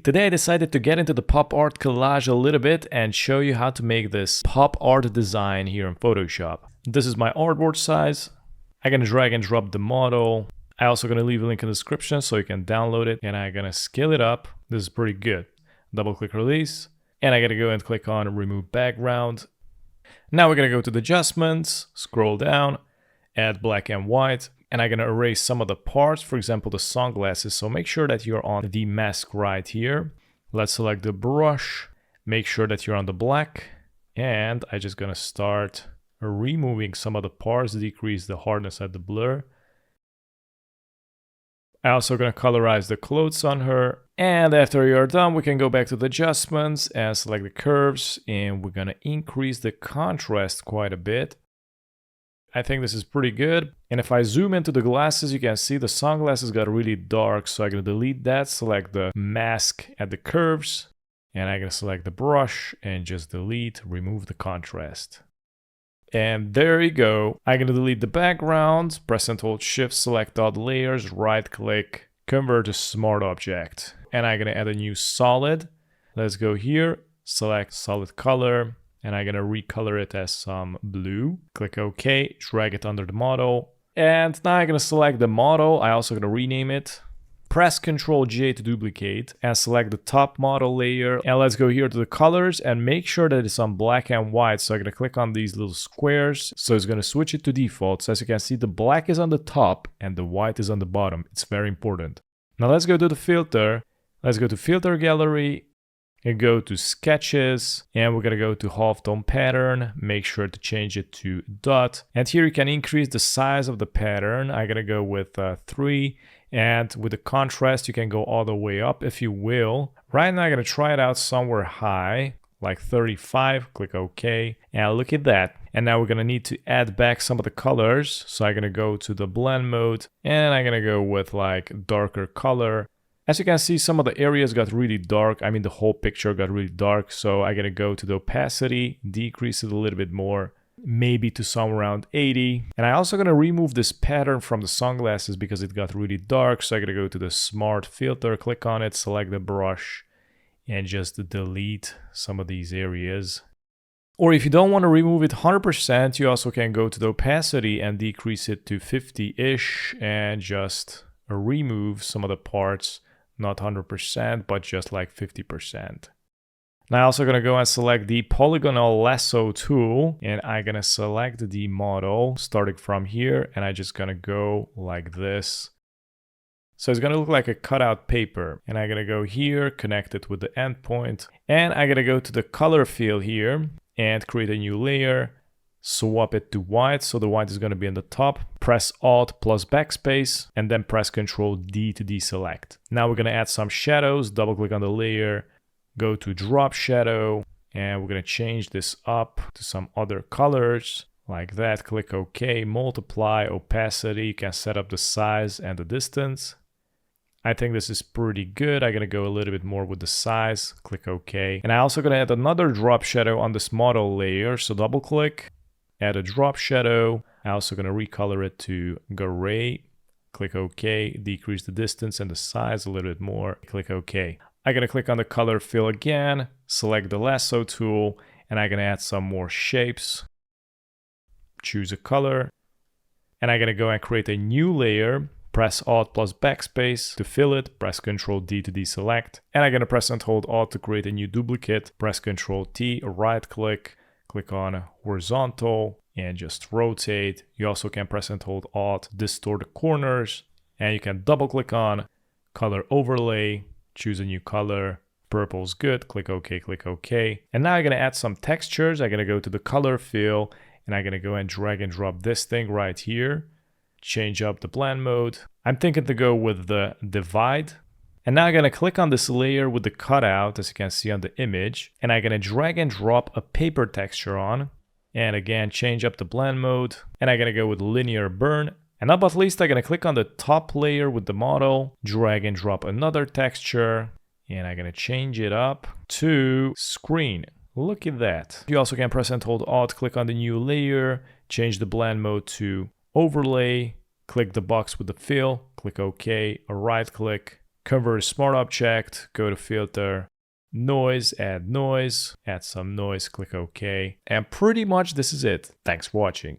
Today I decided to get into the pop art collage a little bit and show you how to make this pop art design here in Photoshop. This is my artboard size. I'm gonna drag and drop the model. I'm also gonna leave a link in the description so you can download it, and I'm gonna scale it up. This is pretty good. Double click release, and I gotta go and click on remove background. Now we're gonna go to the adjustments, scroll down, add black and white, and I'm gonna erase some of the parts, for example the sunglasses, so make sure that you're on the mask right here. Let's select the brush, make sure that you're on the black, and I'm just gonna start removing some of the parts, decrease the hardness at the blur. I'm also gonna colorize the clothes on her, and after you're done we can go back to the adjustments and select the curves, and we're gonna increase the contrast quite a bit. I think this is pretty good. And if I zoom into the glasses, you can see the sunglasses got really dark. So I'm going to delete that, select the mask at the curves, and I'm going to select the brush and just delete, remove the contrast. And there you go. I'm going to delete the background, press and hold shift, select all the layers, right click, convert to smart object. And I'm going to add a new solid. Let's go here, select solid color. And I'm gonna recolor it as some blue. Click OK, drag it under the model. And now I'm gonna select the model. I'm also gonna rename it. Press Ctrl J to duplicate and select the top model layer. And let's go here to the colors and make sure that it's on black and white. So I'm gonna click on these little squares. So it's gonna switch it to default. So as you can see, the black is on the top and the white is on the bottom. It's very important. Now let's go to the filter. Let's go to filter gallery. And go to sketches, and we're gonna go to halftone pattern, make sure to change it to dot, and here you can increase the size of the pattern. I'm gonna go with 3, and with the contrast you can go all the way up if you will. Right now I'm gonna try it out somewhere high, like 35, click OK, and look at that. And now we're gonna need to add back some of the colors, so I'm gonna go to the blend mode, and I'm gonna go with like darker color. As you can see, some of the areas got really dark. I mean, the whole picture got really dark. So I'm gonna go to the opacity, decrease it a little bit more, maybe to somewhere around 80. And I'm also gonna remove this pattern from the sunglasses because it got really dark. So I'm gonna go to the smart filter, click on it, select the brush, and just delete some of these areas. Or if you don't want to remove it 100%, you also can go to the opacity and decrease it to 50-ish and just remove some of the parts. Not 100%, but just like 50%. Now I'm also gonna go and select the polygonal lasso tool, and I'm gonna select the model starting from here, and I'm just gonna go like this. So it's gonna look like a cutout paper, and I'm gonna go here, connect it with the endpoint, and I'm gonna go to the color field here and create a new layer. Swap it to white, so the white is going to be on the top. Press Alt plus backspace and then press Ctrl D to deselect. Now we're going to add some shadows, double click on the layer, go to drop shadow, and we're going to change this up to some other colors like that. Click OK, multiply, opacity, you can set up the size and the distance. I think this is pretty good. I'm going to go a little bit more with the size, click OK. And I'm also going to add another drop shadow on this model layer, so double click. Add a drop shadow. I'm also going to recolor it to gray. Click OK. Decrease the distance and the size a little bit more. Click OK. I'm going to click on the color fill again. Select the lasso tool. And I'm going to add some more shapes. Choose a color. And I'm going to go and create a new layer. Press Alt plus backspace to fill it. Press Ctrl D to deselect. And I'm going to press and hold Alt to create a new duplicate. Press Ctrl T. Right click. Click on horizontal and just rotate. You also can press and hold Alt, distort the corners, and you can double click on color overlay, choose a new color. Purple's good, click OK, click OK. And now I'm gonna add some textures. I'm gonna go to the color fill, and I'm gonna go and drag and drop this thing right here. Change up the blend mode. I'm thinking to go with the divide. And now I'm going to click on this layer with the cutout, as you can see on the image, and I'm going to drag and drop a paper texture on, and again change up the blend mode, and I'm going to go with linear burn. And not but least, I'm going to click on the top layer with the model, drag and drop another texture, and I'm going to change it up to screen. Look at that. You also can press and hold Alt, click on the new layer, change the blend mode to overlay, click the box with the fill, click OK, right click, Convert smart object, go to filter, noise, add some noise, click OK. And pretty much this is it. Thanks for watching.